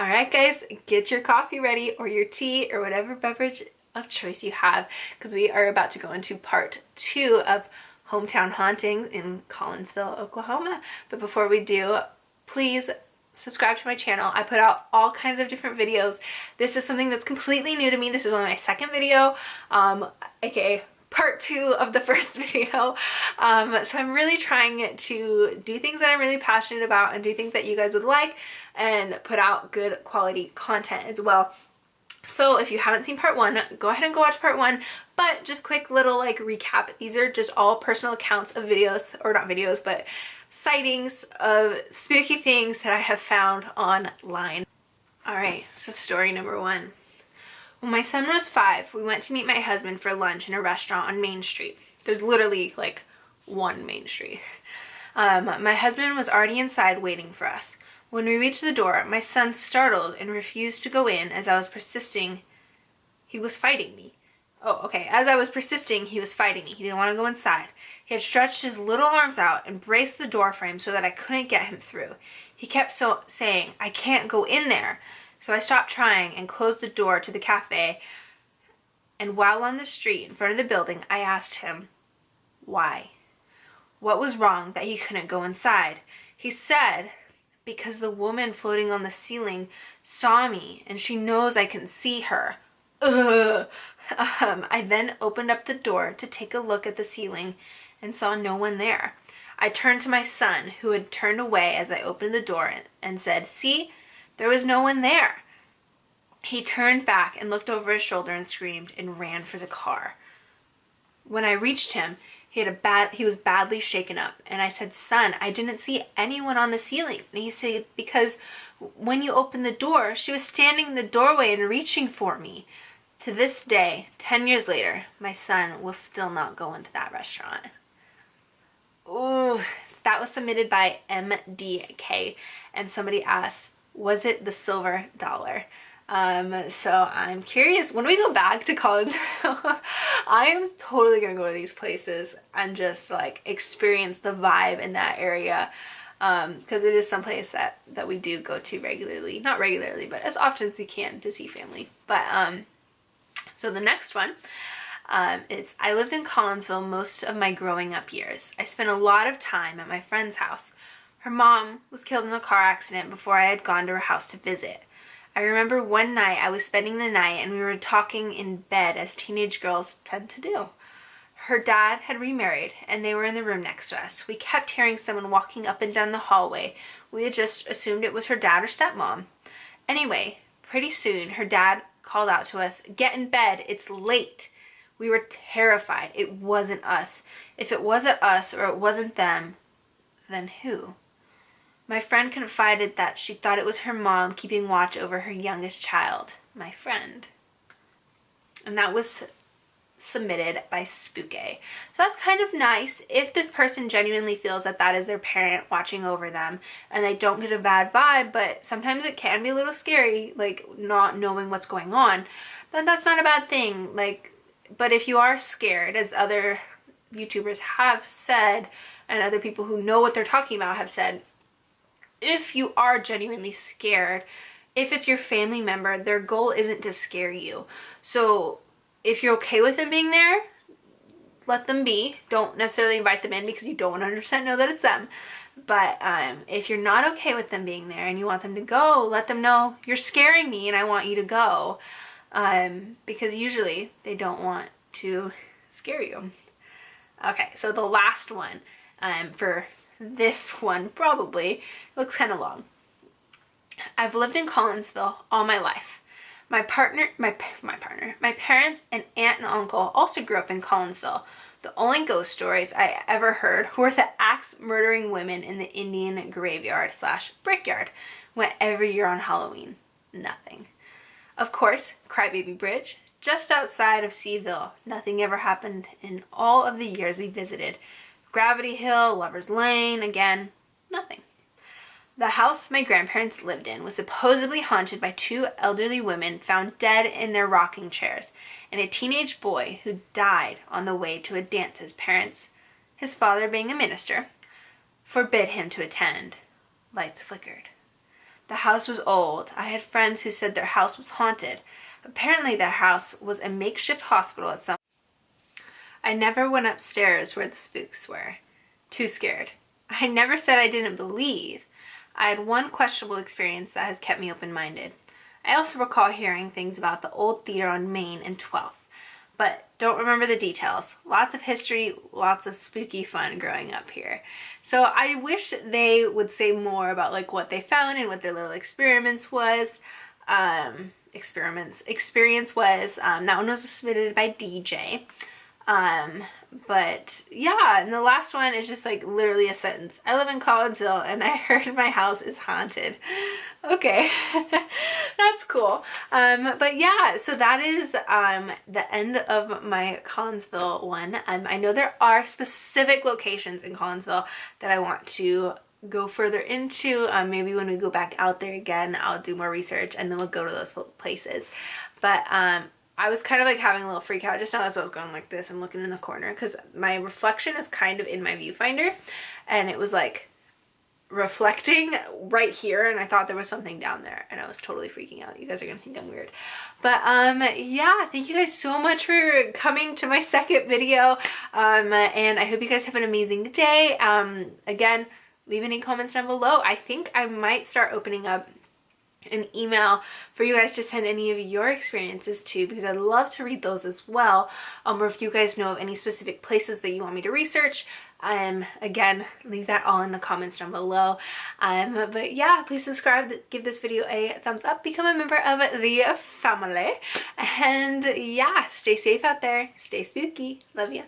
Alright guys, get your coffee ready or your tea or whatever beverage of choice you have, because we are about to go into part 2 of hometown hauntings in Collinsville, Oklahoma. But before we do, please subscribe to my channel. I put out all kinds of different videos. This is something that's completely new to me. This is only my second video, aka part 2 of the first video. So I'm really trying to do things that I'm really passionate about and do things that you guys would like and put out good quality content as well. So if you haven't seen part 1, go ahead and go watch part 1, but just quick little like recap. These are just all personal accounts of videos, or not videos, but sightings of spooky things that I have found online. Alright, so story number 1. When my son was 5, we went to meet my husband for lunch in a restaurant on Main Street. There's literally like one Main Street. My husband was already inside waiting for us. When we reached the door, my son startled and refused to go in as I was persisting. He was fighting me. Oh, okay. As I was persisting, he was fighting me. He didn't want to go inside. He had stretched his little arms out and braced the door frame so that I couldn't get him through. He kept saying, "I can't go in there." So I stopped trying and closed the door to the cafe. And while on the street in front of the building, I asked him, why? What was wrong that he couldn't go inside? He said, because the woman floating on the ceiling saw me and she knows I can see her. Ugh. I then opened up the door to take a look at the ceiling and saw no one there. I turned to my son, who had turned away as I opened the door, and said, "See? There was no one there." He turned back and looked over his shoulder and screamed and ran for the car. When I reached him, he was badly shaken up, and I said, "Son, I didn't see anyone on the ceiling." And he said, "Because when you opened the door, she was standing in the doorway and reaching for me." To this day, 10 years later, my son will still not go into that restaurant. Ooh, that was submitted by MDK, and somebody asked, was it the silver dollar? So I'm curious, when we go back to Collinsville, I am totally gonna go to these places and just like experience the vibe in that area, because it is someplace that we do go to regularly, not regularly, but as often as we can to see family. But so the next one, it's, I lived in Collinsville most of my growing up years. I spent a lot of time at my friend's house. Her mom was killed in a car accident before I had gone to her house to visit. I remember one night I was spending the night and we were talking in bed as teenage girls tend to do. Her dad had remarried and they were in the room next to us. We kept hearing someone walking up and down the hallway. We had just assumed it was her dad or stepmom. Anyway, pretty soon her dad called out to us, "Get in bed, it's late." We were terrified. It wasn't us. If it wasn't us or it wasn't them, then who? My friend confided that she thought it was her mom keeping watch over her youngest child, my friend. And that was submitted by Spooky. So that's kind of nice if this person genuinely feels that that is their parent watching over them and they don't get a bad vibe, but sometimes it can be a little scary, like not knowing what's going on. Then that's not a bad thing. Like, but if you are scared, as other YouTubers have said and other people who know what they're talking about have said, if you are genuinely scared, if it's your family member, their goal isn't to scare you. So if you're okay with them being there, let them be. Don't necessarily invite them in because you don't 100% know that it's them. But if you're not okay with them being there and you want them to go, let them know, "You're scaring me and I want you to go." Because usually they don't want to scare you. Okay, so the last one for this one probably looks kind of long. I've lived in Collinsville all my life. My parents and aunt and uncle also grew up in Collinsville. The only ghost stories I ever heard were the axe murdering women in the Indian graveyard / brickyard. Went every year on Halloween. Nothing. Of course, Crybaby Bridge, just outside of Seaville. Nothing ever happened in all of the years we visited. Gravity Hill, Lover's Lane, again, nothing. The house my grandparents lived in was supposedly haunted by 2 elderly women found dead in their rocking chairs and a teenage boy who died on the way to a dance his parents, his father being a minister, forbid him to attend. Lights flickered. The house was old. I had friends who said their house was haunted. Apparently their house was a makeshift hospital at some. I never went upstairs where the spooks were. Too scared. I never said I didn't believe. I had one questionable experience that has kept me open-minded. I also recall hearing things about the old theater on Main and 12th, but don't remember the details. Lots of history, lots of spooky fun growing up here. So I wish they would say more about like what they found and what their little experience was. That one was submitted by DJ. But yeah, and the last one is just like literally a sentence. I live in Collinsville and I heard my house is haunted. Okay, that's cool. But yeah, so that is the end of my Collinsville one. I know there are specific locations in Collinsville that I want to go further into. Maybe when we go back out there again, I'll do more research and then we'll go to those places. But I was kind of like having a little freak out just now as I was going like this and looking in the corner because my reflection is kind of in my viewfinder and it was like reflecting right here and I thought there was something down there and I was totally freaking out. You guys are gonna think I'm weird. But yeah, thank you guys so much for coming to my second video. And I hope you guys have an amazing day. Again, leave any comments down below. I think I might start opening up an email for you guys to send any of your experiences to because I'd love to read those as well. Or if you guys know of any specific places that you want me to research, again, leave that all in the comments down below. But yeah, please subscribe, give this video a thumbs up, become a member of the family, and yeah, stay safe out there, stay spooky, love ya.